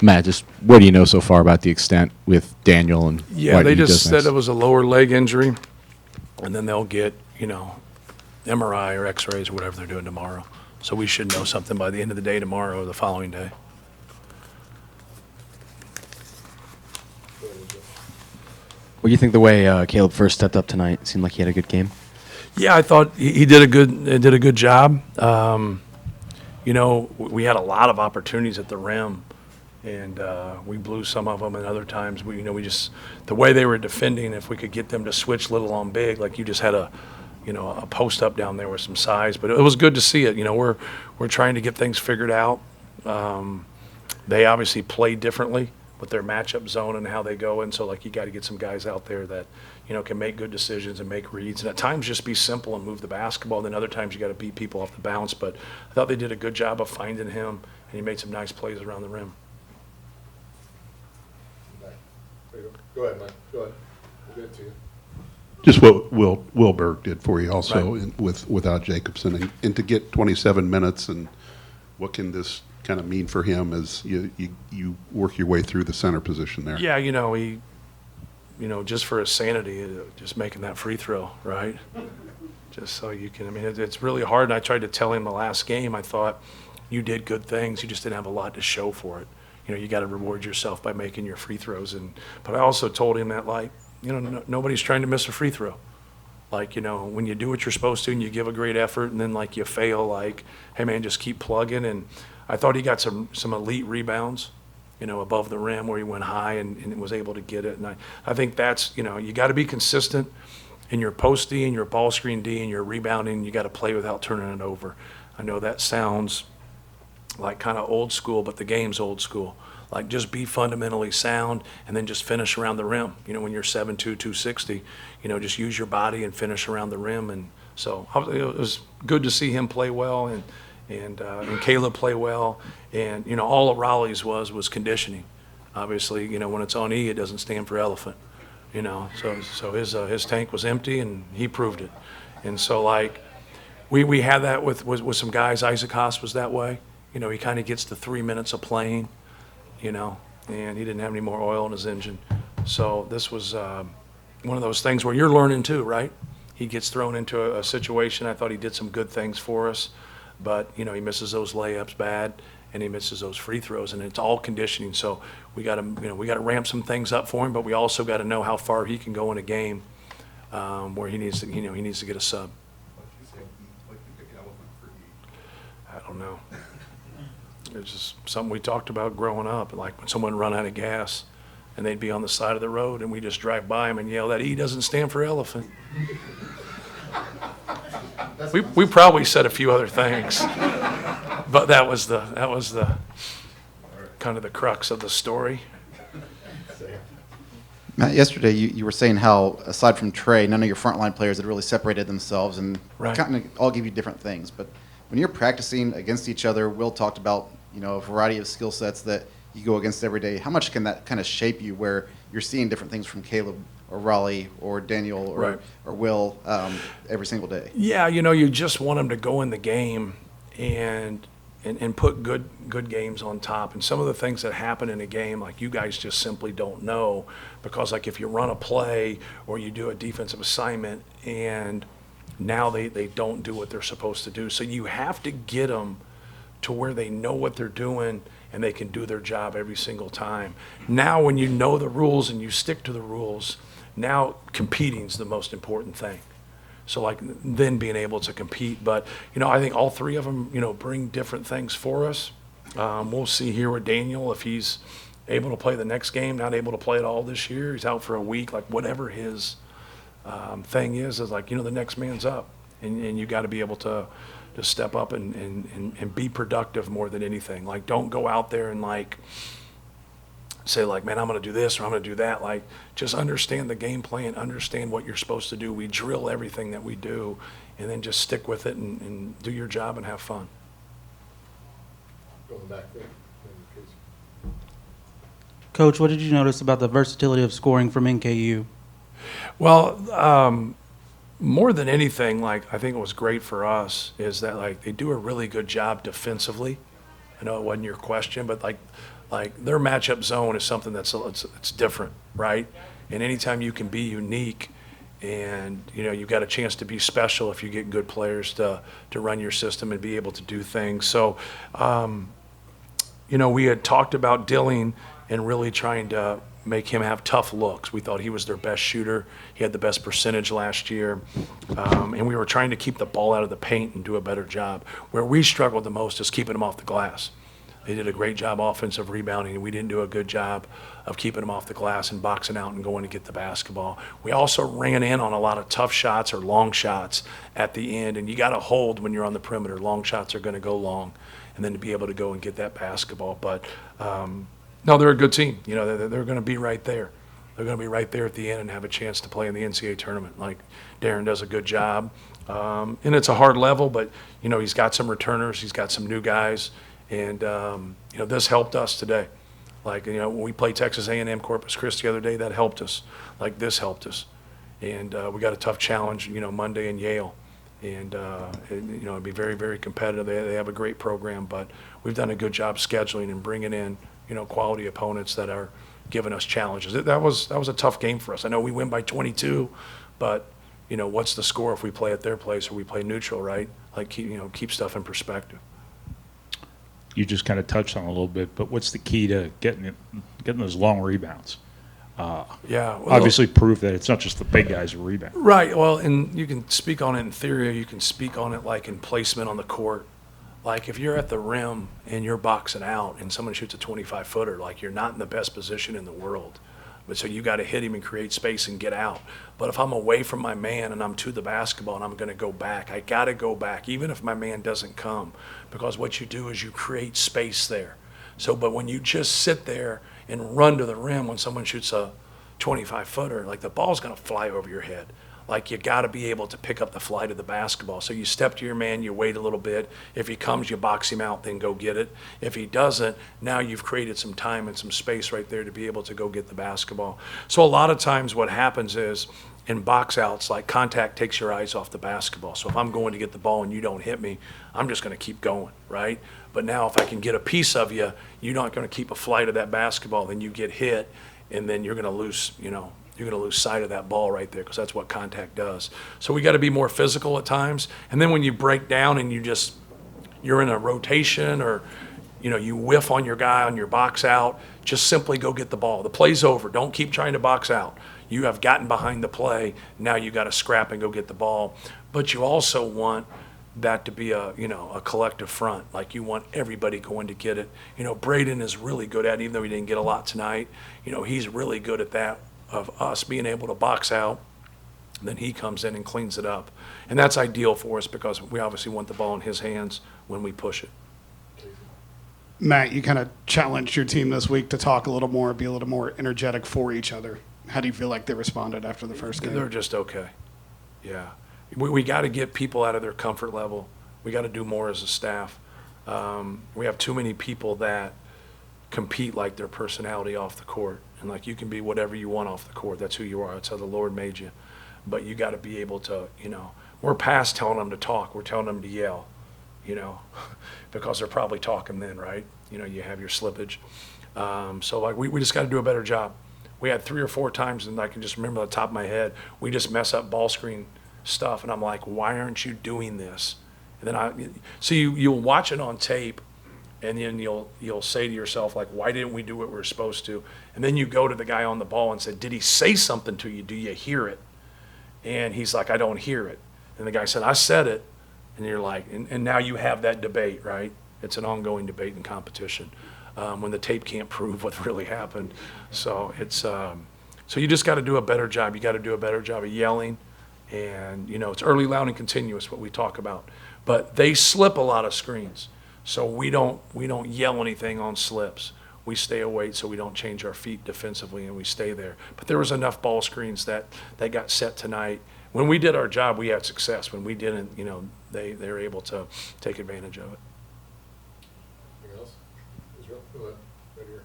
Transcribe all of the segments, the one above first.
Matt, just what do you know so far about the extent with Daniel and Yeah, what they he just does said next? it was a lower leg injury, and then they'll get, MRI or X-rays or whatever they're doing tomorrow. So we should know something by the end of the day tomorrow or the following day. What do you think the way Caleb first stepped up tonight? It seemed like he had a good game. Yeah, I thought he did a good job. We had a lot of opportunities at the rim, and we blew some of them, and other times we just the way they were defending. If we could get them to switch little on big, like you just had a post up down there with some size, but it was good to see it. We're trying to get things figured out. They obviously play differently with their matchup zone and how they go, and so like you got to get some guys out there that can make good decisions and make reads, and at times just be simple and move the basketball. And then other times you got to beat people off the bounce. But I thought they did a good job of finding him, and he made some nice plays around the rim. Go ahead, Mike. Go ahead. We'll get it to you. Just what Wilberg did for you also Right. without Jacobson, and to get 27 minutes, and what can this kind of mean for him as you work your way through the center position there? Yeah, he, just for his sanity, just making that free throw, right? Just so you can, it's really hard. And I tried to tell him the last game, I thought, you did good things. You just didn't have a lot to show for it. You got to reward yourself by making your free throws. But I also told him that, nobody's trying to miss a free throw. When you do what you're supposed to and you give a great effort and then, you fail, hey, man, just keep plugging. And I thought he got some elite rebounds, above the rim where he went high and was able to get it. And I think that's, you got to be consistent in your post D and your ball screen D and your rebounding. You got to play without turning it over. I know that sounds like kind of old school, but the game's old school. Just be fundamentally sound and then just finish around the rim. When you're 7'2", 260, just use your body and finish around the rim. And so it was good to see him play well and Caleb play well. And, all of Raleigh's was conditioning. Obviously, when it's on E, it doesn't stand for elephant, So his tank was empty and he proved it. And so, we had that with some guys. Isaac Haas was that way. He kind of gets to 3 minutes of playing, and he didn't have any more oil in his engine. So this was one of those things where you're learning too, right? He gets thrown into a situation. I thought he did some good things for us, but, he misses those layups bad, and he misses those free throws, and it's all conditioning. So we got to, we got to ramp some things up for him, but we also got to know how far he can go in a game where he needs to, he needs to get a sub. I don't know. It's just something we talked about growing up, like when someone run out of gas and they'd be on the side of the road and we just drive by them and yell, that E doesn't stand for elephant. We probably said a few other things, but that was the kind of the crux of the story. Matt, yesterday you were saying how, aside from Trey, none of your frontline players had really separated themselves and Right. kind of all give you different things. But when you're practicing against each other, Will talked about a variety of skill sets that you go against every day. How much can that kind of shape you, where you're seeing different things from Caleb or Raleigh or Daniel or Right. or Will every single day? Yeah, you just want them to go in the game and put good games on top. And some of the things that happen in a game, you guys just simply don't know, because if you run a play or you do a defensive assignment and now they don't do what they're supposed to do. So you have to get them to where they know what they're doing and they can do their job every single time. Now when you know the rules and you stick to the rules, now competing's the most important thing. So then being able to compete. But, I think all three of them, bring different things for us. We'll see here with Daniel if he's able to play the next game, not able to play at all this year. He's out for a week, whatever his thing is the next man's up. And you got to be able to step up and be productive more than anything. Don't go out there and say man, I'm going to do this or I'm going to do that. Just understand the game plan, understand what you're supposed to do. We drill everything that we do, and then just stick with it and do your job and have fun. Going back there. Coach, what did you notice about the versatility of scoring from NKU? Well, more than anything, I think it was great for us is that they do a really good job defensively. I know it wasn't your question, but like their matchup zone is something it's different, right? And anytime you can be unique, and you've got a chance to be special if you get good players to run your system and be able to do things. So, we had talked about Dilling and really trying to make him have tough looks. We thought he was their best shooter. He had the best percentage last year. And we were trying to keep the ball out of the paint and do a better job. Where we struggled the most is keeping him off the glass. They did a great job offensive rebounding, and we didn't do a good job of keeping them off the glass and boxing out and going to get the basketball. We also ran in on a lot of tough shots or long shots at the end, and you got to hold when you're on the perimeter. Long shots are going to go long, and then to be able to go and get that basketball. But, no, they're a good team. They're going to be right there. They're going to be right there at the end and have a chance to play in the NCAA tournament. Like Darren does a good job. And it's a hard level, but, he's got some returners. He's got some new guys. And, this helped us today. Like, when we played Texas A&M Corpus Christi the other day, that helped us. Like, this helped us. And we got a tough challenge, Monday in Yale. And, it'd be very, very competitive. They have a great program, but we've done a good job scheduling and bringing in, quality opponents that are giving us challenges. That was a tough game for us. I know we win by 22, but, what's the score if we play at their place or we play neutral, right? Like, keep stuff in perspective. You just kind of touched on it a little bit, but what's the key to getting those long rebounds? Yeah. Well, Obviously prove that it's not just the big guys who rebound. Right. Well, and you can speak on it in theory, or you can speak on it like in placement on the court. Like if you're at the rim and you're boxing out and someone shoots a 25-footer, like you're not in the best position in the world. But so you got to hit him and create space and get out. But if I'm away from my man and I'm to the basketball and I'm going to go back, I got to go back, even if my man doesn't come, because what you do is you create space there. So, but when you just sit there and run to the rim when someone shoots a 25-footer, like the ball's going to fly over your head. Like you got to be able to pick up the flight of the basketball. So you step to your man, you wait a little bit. If he comes, you box him out, then go get it. If he doesn't, now you've created some time and some space right there to be able to go get the basketball. So a lot of times what happens is in box outs, like contact takes your eyes off the basketball. So if I'm going to get the ball and you don't hit me, I'm just going to keep going, right? But now if I can get a piece of you, you're not going to keep a flight of that basketball, then you get hit, and then you're going to lose, you're going to lose sight of that ball right there because that's what contact does. So we got to be more physical at times. And then when you break down and you're in a rotation or, you whiff on your guy on your box out, just simply go get the ball. The play's over. Don't keep trying to box out. You have gotten behind the play. Now you got to scrap and go get the ball. But you also want that to be a collective front. Like you want everybody going to get it. Braden is really good at it, even though he didn't get a lot tonight. He's really good at that, of us being able to box out, and then he comes in and cleans it up. And that's ideal for us because we obviously want the ball in his hands when we push it. Matt, you kind of challenged your team this week to talk a little more, be a little more energetic for each other. How do you feel like they responded after the first game? They're just okay. Yeah. We got to get people out of their comfort level. We got to do more as a staff. We have too many people that compete like their personality off the court. And like you can be whatever you want off the court. That's who you are. That's how the Lord made you. But you got to be able to, we're past telling them to talk. We're telling them to yell, because they're probably talking then, right? You have your slippage. So like we just got to do a better job. We had 3 or 4 times, and I can just remember on the top of my head, we just mess up ball screen stuff. And I'm like, why aren't you doing this? And then you'll watch it on tape. And then you'll say to yourself, like, why didn't we do what we were supposed to? And then you go to the guy on the ball and say, did he say something to you? Do you hear it? And he's like, I don't hear it. And the guy said, I said it. And you're like, and now you have that debate, right? It's an ongoing debate and competition when the tape can't prove what really happened. So so you just got to do a better job. You got to do a better job of yelling. And, it's early, loud, and continuous, what we talk about. But they slip a lot of screens. So we don't yell anything on slips. We stay away so we don't change our feet defensively, and we stay there. But there was enough ball screens that got set tonight. When we did our job, we had success. When we didn't, they were able to take advantage of it. Anything else? Israel, go ahead. Right here.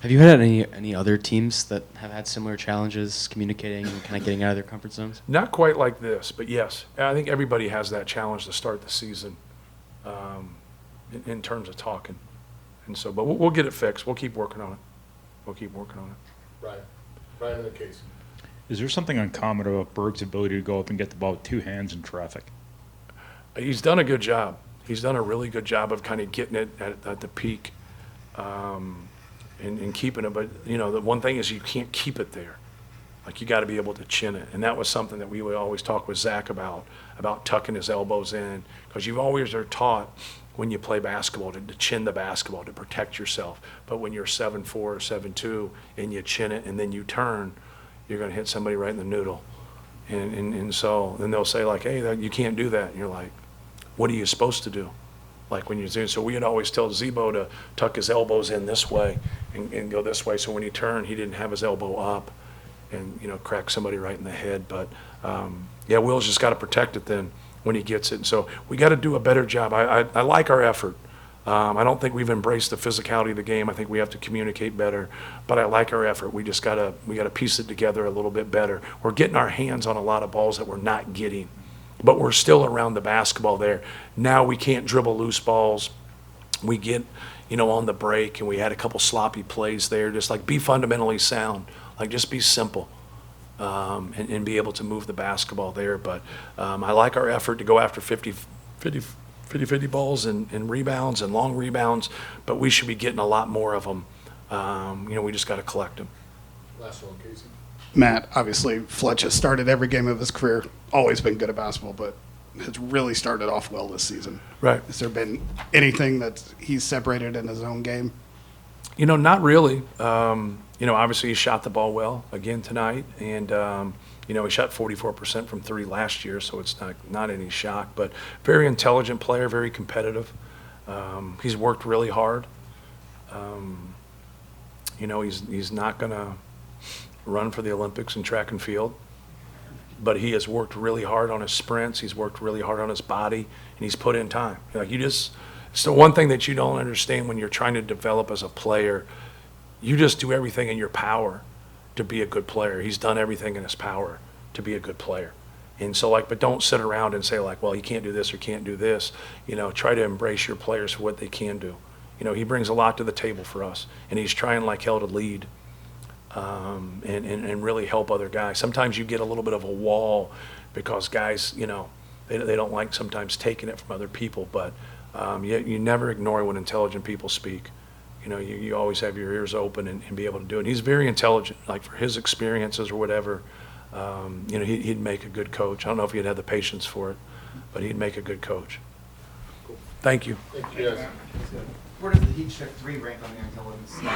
Have you had any other teams that have had similar challenges communicating and kind of getting out of their comfort zones? Not quite like this, but yes. I think everybody has that challenge to start the season. in terms of talking. And so, but we'll get it fixed. We'll keep working on it. We'll keep working on it. Brian and Casey. Is there something uncommon about Berg's ability to go up and get the ball with two hands in traffic? He's done a good job. He's done a really good job of kind of getting it at the peak, and keeping it. But, you know, the one thing is you can't keep it there. Like, you got to be able to chin it. And that was something that we would always talk with Zach about tucking his elbows in. Because you always are taught when you play basketball to chin the basketball, to protect yourself. But when you're 7'4" or 7'2", and you chin it and then you turn, you're going to hit somebody right in the noodle. And so then they'll say, like, hey, you can't do that. And you're like, what are you supposed to do? Like when you're doing, so we'd always tell Zebo to tuck his elbows in this way and go this way. So when he turned, he didn't have his elbow up and, you know, crack somebody right in the head. But, yeah, Will's just got to protect it then when he gets it. And so we got to do a better job. I like our effort. I don't think we've embraced the physicality of the game. I think we have to communicate better, but I like our effort. We just gotta piece it together a little bit better. We're getting our hands on a lot of balls that we're not getting, but we're still around the basketball there. Now we can't dribble loose balls. We get, you know, on the break, and we had a couple sloppy plays there. Just like be fundamentally sound, like just be simple, and be able to move the basketball there. But I like our effort to go after 50 balls and rebounds and long rebounds, but we should be getting a lot more of them. You know, we just got to collect them. Last one, Casey. Matt, obviously, Fletch has started every game of his career, always been good at basketball, but has really started off well this season. Right. Has there been anything that he's separated in his own game? You know, not really. You know, obviously he shot the ball well again tonight, and you know, he shot 44% from three last year, so it's not any shock. But very intelligent player, very competitive. He's worked really hard. You know, he's not going to run for the Olympics in track and field, but he has worked really hard on his sprints. He's worked really hard on his body, and he's put in time. Like, it's the one thing that you don't understand when you're trying to develop as a player. You just do everything in your power to be a good player. He's done everything in his power to be a good player. And so, like, but don't sit around and say, like, well, you can't do this or can't do this. You know, try to embrace your players for what they can do. You know, he brings a lot to the table for us, and he's trying like hell to lead. And really help other guys. Sometimes you get a little bit of a wall because guys, you know, they don't like sometimes taking it from other people, but you never ignore when intelligent people speak. You know, you always have your ears open and be able to do it. And he's very intelligent, like for his experiences or whatever. You know, he'd make a good coach. I don't know if he'd have the patience for it, but he'd make a good coach. Thank you. Thank you, guys. Where does the heat check 3 rank on the intelligence scale?